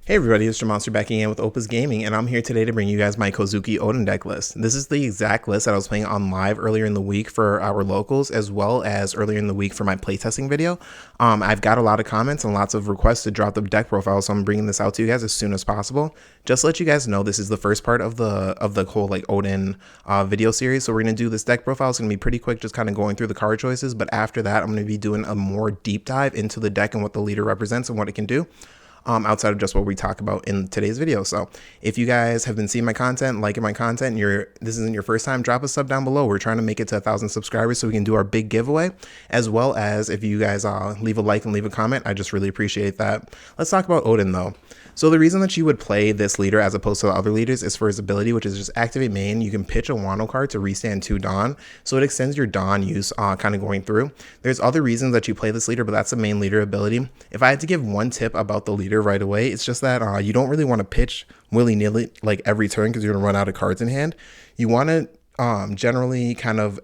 Hey everybody, it's Monster back again with Opus Gaming, and I'm here today to bring you guys my Kouzuki Oden deck list. This is the exact list that I was playing on live earlier in the week for our locals, as well as earlier in the week for my playtesting video. I've got a lot of comments and lots of requests to drop the deck profile, so I'm bringing this out to you guys as soon as possible. Just to let you guys know, this is the first part of the whole like Oden video series, so we're going to do this deck profile. It's going to be pretty quick, just kind of going through the card choices, but after that, I'm going to be doing a more deep dive into the deck and what the leader represents and what it can do. Outside of just what we talk about in today's video. So if you guys have been seeing my content, liking my content, and this isn't your first time, drop a sub down below. We're trying to make it to 1,000 subscribers so we can do our big giveaway, as well as if you guys leave a like and leave a comment. I just really appreciate that. Let's talk about Oden though. So the reason that you would play this leader as opposed to the other leaders is for his ability, which is just activate main. You can pitch a Wano card to restand 2 Dawn, so it extends your Dawn use kind of going through. There's other reasons that you play this leader, but that's the main leader ability. If I had to give one tip about the leader right away, it's just that you don't really want to pitch willy-nilly like every turn because you're going to run out of cards in hand. You want to generally kind of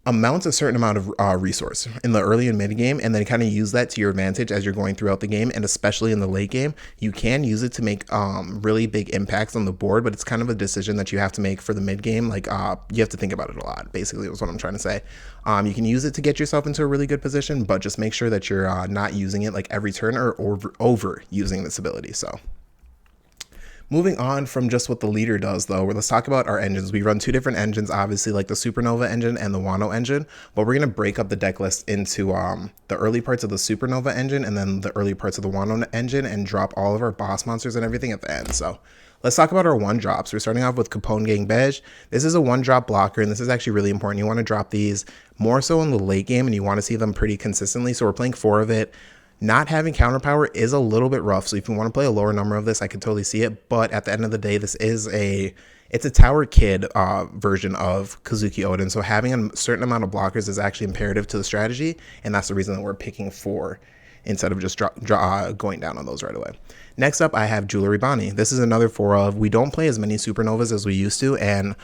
amount a certain amount of resource in the early and mid game, and then kind of use that to your advantage as you're going throughout the game, and especially in the late game. You can use it to make really big impacts on the board, but it's kind of a decision that you have to make for the mid game. Like you have to think about it a lot, basically is what I'm trying to say. You can use it to get yourself into a really good position, but just make sure that you're not using it like every turn or over using this ability. So moving on from just what the leader does though, let's talk about our engines. We run 2 different engines, obviously, like the Supernova engine and the Wano engine, but we're going to break up the deck list into the early parts of the Supernova engine and then the early parts of the Wano engine, and drop all of our boss monsters and everything at the end. So let's talk about our 1-drops. We're starting off with Capone Gang Beige. This is a 1-drop blocker, and this is actually really important. You want to drop these more so in the late game, and you want to see them pretty consistently. So we're playing 4 of it. Not having counter power is a little bit rough, so if you want to play a lower number of this, I can totally see it, but at the end of the day, this is it's a Tower Kid version of Kouzuki Oden, so having a certain amount of blockers is actually imperative to the strategy, and that's the reason that we're picking 4 instead of just going down on those right away. Next up, I have Jewelry Bonnie. This is another 4 of. We don't play as many Supernovas as we used to, and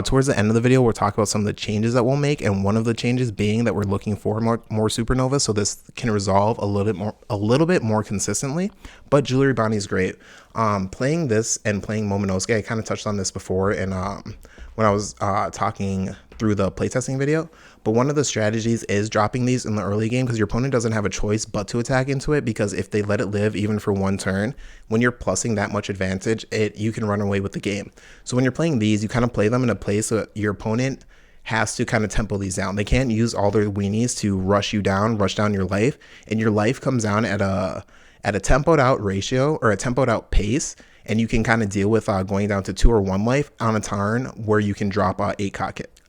towards the end of the video, we'll talk about some of the changes that we'll make, and one of the changes being that we're looking for more Supernovas, so this can resolve a little bit more consistently. But Jewelry Bonnie is great. Playing this and playing Momonosuke, I kind of touched on this before, and when I was talking through the playtesting video, but one of the strategies is dropping these in the early game because your opponent doesn't have a choice but to attack into it, because if they let it live even for 1 turn, when you're plussing that much advantage, you can run away with the game. So when you're playing these, you kind of play them in a place so your opponent has to kind of tempo these down. They can't use all their weenies to rush down your life, and your life comes down at a tempoed out ratio or a tempoed out pace, and you can kind of deal with going down to 2 or 1 life on a turn where you can drop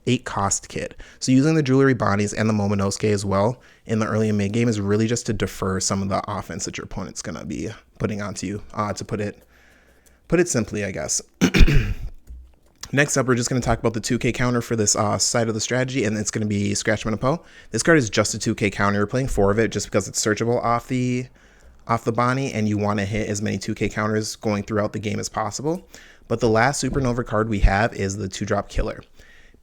8 cost kid. So using the Jewelry Bonnies and the Momonosuke as well in the early and mid game is really just to defer some of the offense that your opponent's gonna be putting onto you, to put it simply, I guess. Next up, we're just going to talk about the 2K counter for this side of the strategy, and it's going to be Scratch Manapo. This card is just a 2K counter. We're playing 4 of it just because it's searchable off the Bonnie, and you want to hit as many 2K counters going throughout the game as possible. But the last Supernova card we have is the 2-drop Killer.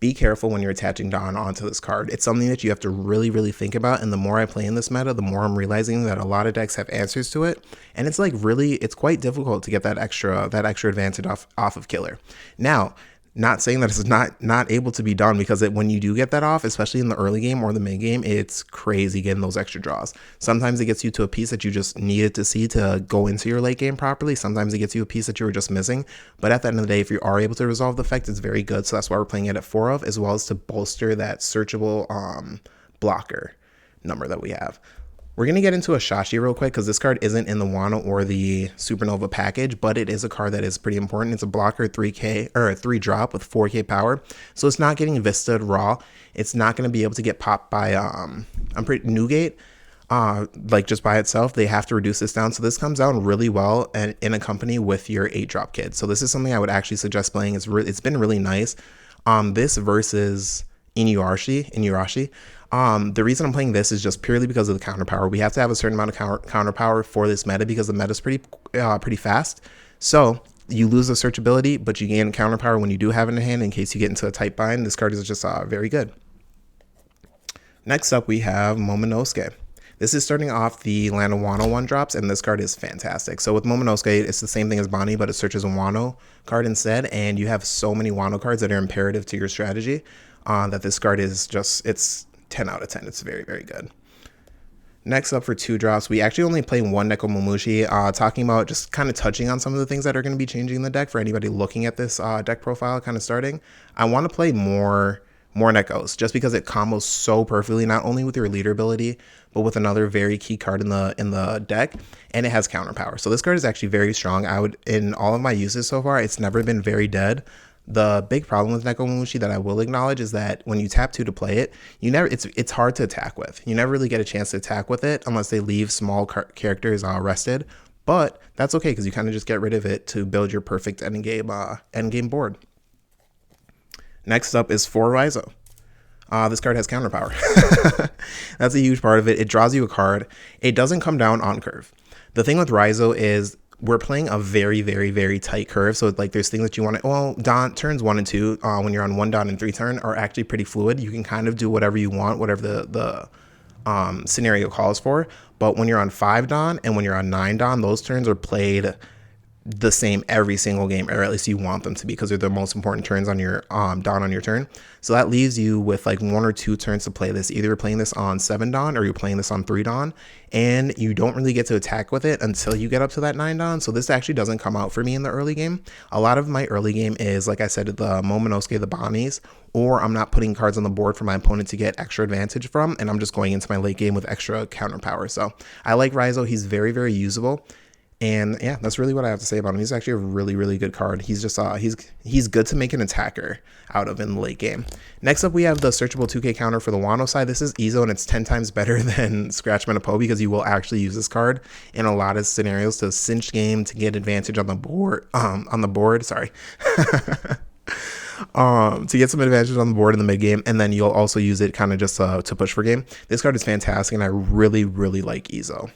Be careful when you're attaching Dawn onto this card. It's something that you have to really, really think about, and the more I play in this meta, the more I'm realizing that a lot of decks have answers to it, and it's like it's quite difficult to get that extra advantage off of Killer. Now, not saying that it's not able to be done, because when you do get that off, especially in the early game or the mid game, it's crazy getting those extra draws. Sometimes it gets you to a piece that you just needed to see to go into your late game properly. Sometimes it gets you a piece that you were just missing. But at the end of the day, if you are able to resolve the effect, it's very good. So that's why we're playing it at 4 of, as well as to bolster that searchable blocker number that we have. We're going to get into a Shashi real quick because this card isn't in the Wano or the Supernova package, but it is a card that is pretty important. It's a blocker 3K or a 3-drop with 4K power. So it's not getting Vista'd raw. It's not going to be able to get popped by Newgate like just by itself. They have to reduce this down. So this comes down really well and in a company with your 8-drop kid. So this is something I would actually suggest playing. It's been really nice. This versus Inuyasha. The reason I'm playing this is just purely because of the counter power. We have to have a certain amount of counter power for this meta because the meta is pretty fast. So you lose the searchability, but you gain counter power when you do have it in hand in case you get into a tight bind. This card is just very good. Next up, we have Momonosuke. This is starting off the Land of Wano 1-drops, and this card is fantastic. So with Momonosuke, it's the same thing as Bonnie, but it searches a Wano card instead, and you have so many Wano cards that are imperative to your strategy that this card is just, it's 10 out of 10. It's very, very good. Next up for 2-drops, we actually only play one Nekomamushi, talking about just kind of touching on some of the things that are going to be changing in the deck for anybody looking at this deck profile kind of starting. I want to play more Nekos just because it combos so perfectly, not only with your leader ability, but with another very key card in the deck, and it has counter power. So this card is actually very strong. In all of my uses so far, it's never been very dead. The big problem with Nekomamushi that I will acknowledge is that when you tap 2 to play it, it's hard to attack with. You never really get a chance to attack with it unless they leave small characters rested. But that's okay because you kind of just get rid of it to build your perfect endgame board. Next up is 4 Raizo. This card has counter power. That's a huge part of it. It draws you a card. It doesn't come down on curve. The thing with Raizo is we're playing a very, very, very tight curve. So like there's things that you want to, well, turns 1 and 2, when you're on 1 Don and 3 turn are actually pretty fluid. You can kind of do whatever you want, whatever the scenario calls for. But when you're on 5 Don and when you're on 9 Don, those turns are played the same every single game, or at least you want them to be, because they're the most important turns on your Don on your turn. So that leaves you with like 1 or 2 turns to play this. Either you're playing this on 7 Don or you're playing this on 3 Don, and you don't really get to attack with it until you get up to that 9 Don. So this actually doesn't come out for me in the early game. A lot of my early game is, like I said, the Momonosuke, the Bonnies, or I'm not putting cards on the board for my opponent to get extra advantage from, and I'm just going into my late game with extra counter power. So I like Raizo. He's very, very usable. And yeah, that's really what I have to say about him. He's actually a really, really good card. He's just he's good to make an attacker out of in the late game. Next up, we have the searchable 2K counter for the Wano side. This is Izo, and it's 10 times better than Scratch Metapo because you will actually use this card in a lot of scenarios to cinch game, to get advantage on the board. Sorry. To get some advantage on the board in the mid game, and then you'll also use it kind of just to push for game. This card is fantastic, and I really, really like Izo.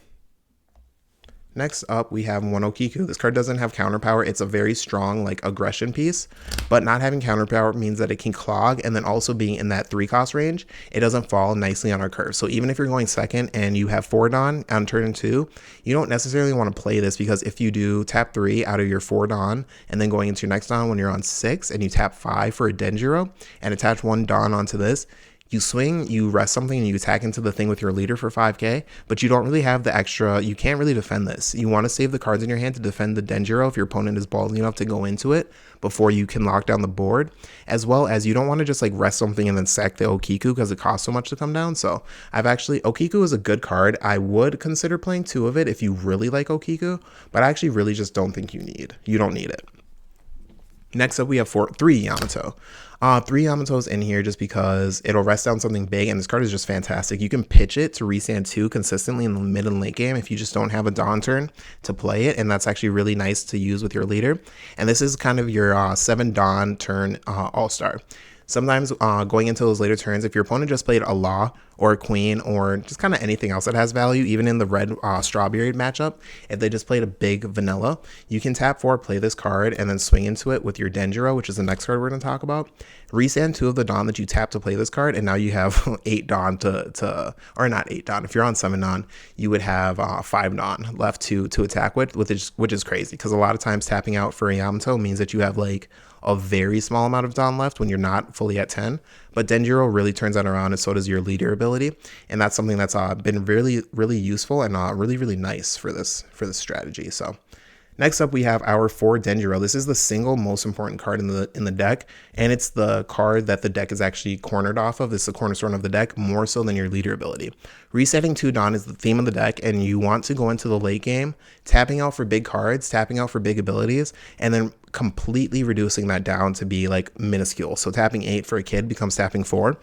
Next up, we have Wano Kiku. This card doesn't have counter power. It's a very strong like aggression piece, but not having counter power means that it can clog, and then also being in that 3-cost range, it doesn't fall nicely on our curve. So even if you're going second and you have 4 Don on turn 2, you don't necessarily want to play this, because if you do tap 3 out of your 4 Don and then going into your next Don when you're on 6 and you tap 5 for a Denjiro and attach 1 Don onto this, you swing, you rest something, and you attack into the thing with your leader for 5k, but you don't really have the extra, you can't really defend this. You want to save the cards in your hand to defend the Denjiro if your opponent is ballsy enough to go into it before you can lock down the board, as well as you don't want to just like rest something and then sack the Okiku because it costs so much to come down. So Okiku is a good card. I would consider playing 2 of it if you really like Okiku, but I actually really just don't think you don't need it. Next up, we have 3 Yamato. 3 Yamato's in here just because it'll rest down something big, and this card is just fantastic. You can pitch it to restand 2 consistently in the mid and late game if you just don't have a Dawn turn to play it, and that's actually really nice to use with your leader. And this is kind of your 7 Dawn turn all-star. Sometimes going into those later turns, if your opponent just played a Law or a Queen or just kind of anything else that has value, even in the red StrawBeard matchup, if they just played a big vanilla, you can tap 4, play this card, and then swing into it with your Denjiro, which is the next card we're going to talk about. Restand 2 of the Dawn that you tap to play this card, and now you have 8 Dawn or not 8 Dawn. If you're on 7 Dawn, you would have 5 Dawn left to attack with, which is crazy, because a lot of times tapping out for a Yamato means that you have like a very small amount of Dawn left when you're not fully at 10. But Denjiro really turns that around, and so does your leader ability. And that's something that's been really, really useful and really, really nice for this strategy. So next up, we have our 4 Denjiro. This is the single most important card in the deck, and it's the card that the deck is actually cornered off of. It's the cornerstone of the deck, more so than your leader ability. Resetting 2 Dawn is the theme of the deck, and you want to go into the late game tapping out for big cards, tapping out for big abilities, and then completely reducing that down to be like minuscule. So tapping 8 for a kid becomes tapping 4,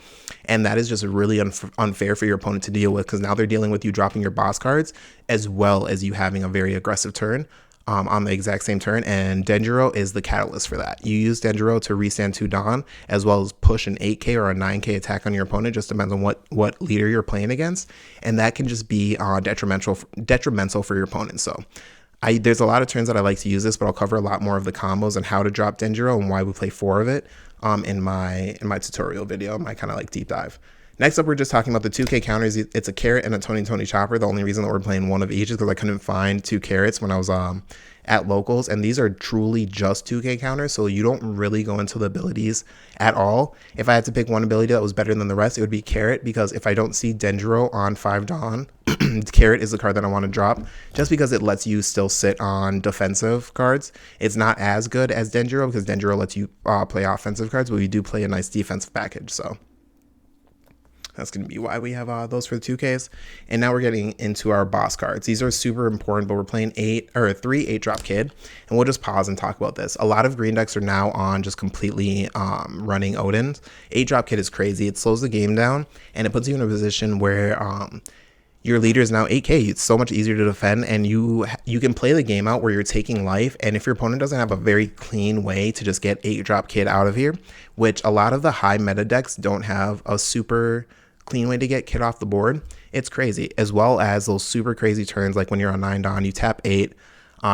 and that is just really unfair for your opponent to deal with, because now they're dealing with you dropping your boss cards as well as you having a very aggressive turn on the exact same turn, and Denjiro is the catalyst for that. You use Denjiro to restand 2 Dawn, as well as push an 8k or a 9k attack on your opponent, just depends on what leader you're playing against, and that can just be detrimental for your opponent. So there's a lot of turns that I like to use this, but I'll cover a lot more of the combos and how to drop Denjiro and why we play 4 of it in my tutorial video, my kind of like deep dive. Next up, we're just talking about the 2K counters. It's a carrot and a Tony Tony chopper. The only reason that we're playing one of each is because I couldn't find 2 carrots when I was at locals, and these are truly just 2K counters, so you don't really go into the abilities at all. If I had to pick one ability that was better than the rest, it would be carrot, because if I don't see Denjiro on 5 Dawn, carrot is the card that I want to drop, just because it lets you still sit on defensive cards. It's not as good as Denjiro, because Denjiro lets you play offensive cards, but we do play a nice defensive package, so that's going to be why we have those for the 2Ks. And now we're getting into our boss cards. These are super important, but we're playing 3 8-drop kid. And we'll just pause and talk about this. A lot of green decks are now on just completely running Oden. 8-drop kid is crazy. It slows the game down, and it puts you in a position where your leader is now 8K. It's so much easier to defend, and you can play the game out where you're taking life. And if your opponent doesn't have a very clean way to just get 8-drop kid out of here, which a lot of the high meta decks don't have a super clean way to get kid off the board, it's crazy. As well as those super crazy turns, like when you're on 9 Dawn, you tap 8,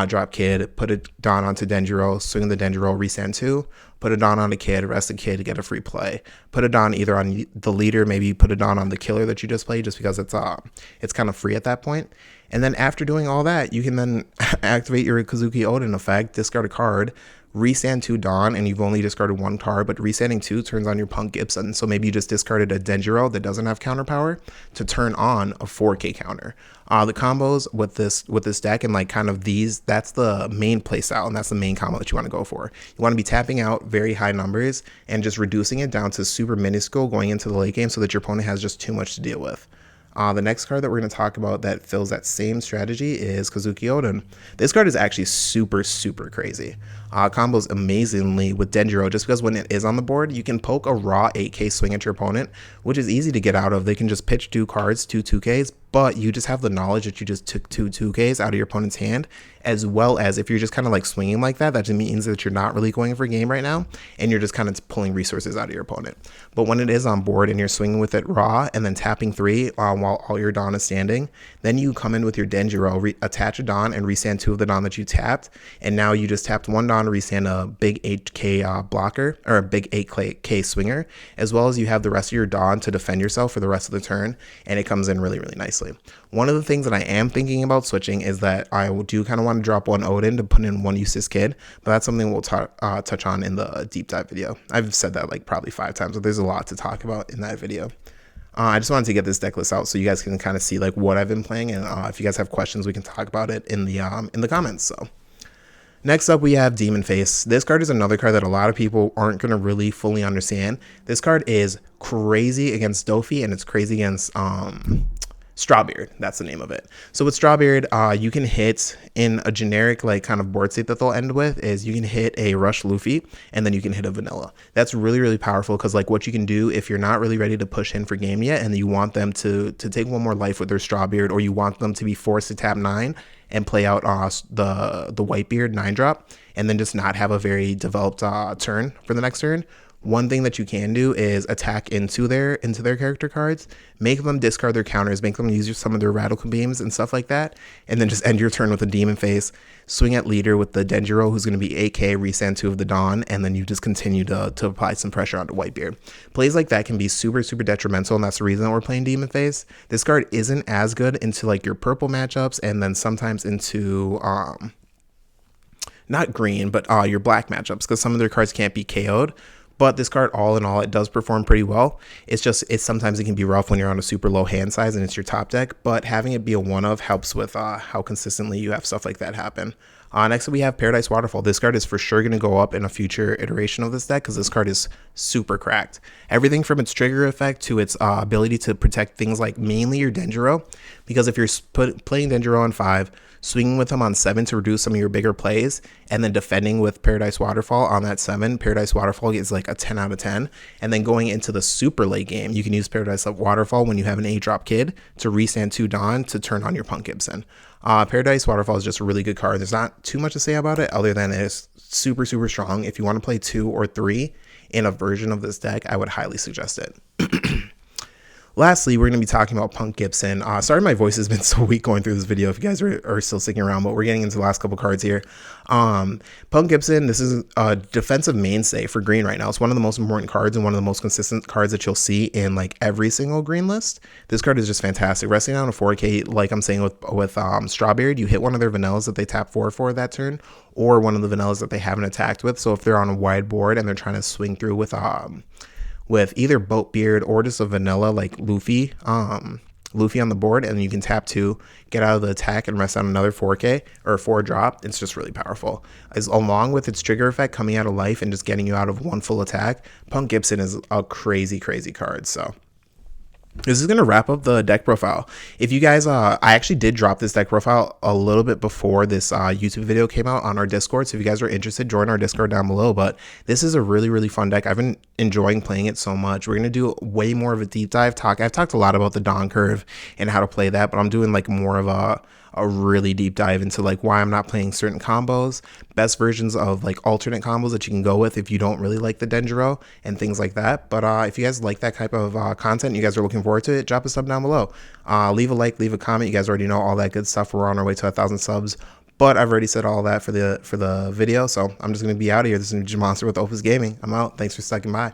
drop kid, put a Dawn onto Denjiro, swing the Denjiro, resend 2, put a Dawn on a kid, rest a kid to get a free play. Put a Dawn either on the leader, maybe put a Dawn on the killer that you just played, just because it's kind of free at that point. And then after doing all that, you can then activate your Kouzuki Oden effect, discard a card, resand 2 Dawn, and you've only discarded 1 card, but resanding 2 turns on your Punk Gibson. So maybe you just discarded a Denjiro that doesn't have counter power to turn on a 4K counter. The combos with this deck and like kind of these, that's the main play style, and that's the main combo that you want to go for. You want to be tapping out very high numbers and just reducing it down to super minuscule going into the late game so that your opponent has just too much to deal with. The next card that we're going to talk about that fills that same strategy is Kouzuki Oden. This card is actually super, super crazy. Combos amazingly with Denjiro, just because when it is on the board, you can poke a raw 8K swing at your opponent, which is easy to get out of. They can just pitch 2 cards, 2 2Ks, but you just have the knowledge that you just took 2 2Ks out of your opponent's hand, as well as if you're just kind of like swinging like that, that just means that you're not really going for game right now, and you're just kind of pulling resources out of your opponent. But when it is on board and you're swinging with it raw and then tapping 3 while all your Dawn is standing, then you come in with your Denjiro, attach a Dawn, and resand 2 of the Dawn that you tapped, and now you just tapped 1 Dawn to resand a big 8K blocker, or a big 8K swinger, as well as you have the rest of your Dawn to defend yourself for the rest of the turn, and it comes in really, really nicely. One of the things that I am thinking about switching is that I do kind of want to drop 1 Oden to put in 1 Eustace Kid, but that's something we'll touch on in the deep dive video. I've said that like probably 5 times, but there's a lot to talk about in that video. I just wanted to get this deck list out so you guys can kind of see like what I've been playing, and if you guys have questions, we can talk about it in the comments. So next up, we have Demon Face. This card is another card that a lot of people aren't going to really fully understand. This card is crazy against Dofi, and it's crazy against StrawBeard. That's the name of it. So with StrawBeard, you can hit in a generic like kind of board state that they'll end with is you can hit a Rush Luffy, and then you can hit a Vanilla. That's really, really powerful, because like what you can do if you're not really ready to push in for game yet, and you want them to take 1 more life with their StrawBeard, or you want them to be forced to tap 9 and play out the Whitebeard 9-drop, and then just not have a very developed turn for the next turn. One thing that you can do is attack into their character cards, make them discard their counters, make them use some of their radical beams and stuff like that, and then just end your turn with a Demon Face, swing at leader with the Denjiro, who's going to be 8K, resend 2 of the Dawn, and then you just continue to apply some pressure onto Whitebeard. Plays like that can be super, super detrimental, and that's the reason that we're playing Demon Face. This card isn't as good into like your purple matchups, and then sometimes into not green, but your black matchups, because some of their cards can't be KO'd. But this card, all in all, it does perform pretty well. It's sometimes it can be rough when you're on a super low hand size and it's your top deck, but having it be a 1-of helps with how consistently you have stuff like that happen. Next we have Paradise Waterfall. This card is for sure going to go up in a future iteration of this deck, because this card is super cracked. Everything from its trigger effect to its ability to protect things like mainly your Denjiro, because if you're playing Denjiro on 5, swinging with him on 7 to reduce some of your bigger plays, and then defending with Paradise Waterfall on that 7, Paradise Waterfall is like a 10 out of 10. And then going into the super late game, you can use Paradise Waterfall when you have an 8-drop kid to resand 2 Dawn to turn on your Punk Gibson. Paradise Waterfall is just a really good card. There's not too much to say about it other than it's super, super strong. If you want to play 2 or 3 in a version of this deck, I would highly suggest it. Lastly, we're going to be talking about Punk Gibson. Sorry, my voice has been so weak going through this video if you guys are still sticking around, but we're getting into the last couple cards here. Punk Gibson, this is a defensive mainstay for green right now. It's one of the most important cards and one of the most consistent cards that you'll see in like every single green list. This card is just fantastic. Resting down a 4K, like I'm saying with StrawBeard, you hit one of their vanillas that they tap 4 for that turn, or one of the vanillas that they haven't attacked with. So if they're on a wide board and they're trying to swing through with either Boatbeard or just a vanilla like Luffy on the board, and you can tap 2, get out of the attack, and rest on another 4K or 4 drop. It's just really powerful. Along with its trigger effect coming out of life and just getting you out of one full attack, Punk Gibson is a crazy card. So this is going to wrap up the deck profile. If you guys, I actually did drop this deck profile a little bit before this YouTube video came out on our Discord. So if you guys are interested, join our Discord down below. But this is a really fun deck. I've been enjoying playing it so much. We're going to do way more of a deep dive talk. I've talked a lot about the Dawn Curve and how to play that, but I'm doing like more of a really deep dive into like why I'm not playing certain combos, best versions of like alternate combos that you can go with if you don't really like the Denjiro and things like that. But if you guys like that type of content, you guys are looking forward to it, drop a sub down below. Leave a like, leave a comment. You guys already know all that good stuff. We're on our way to 1,000 subs, but I've already said all that for the video, so I'm just going to be out of here. This is Monster with Opus Gaming. I'm out. Thanks for sticking by.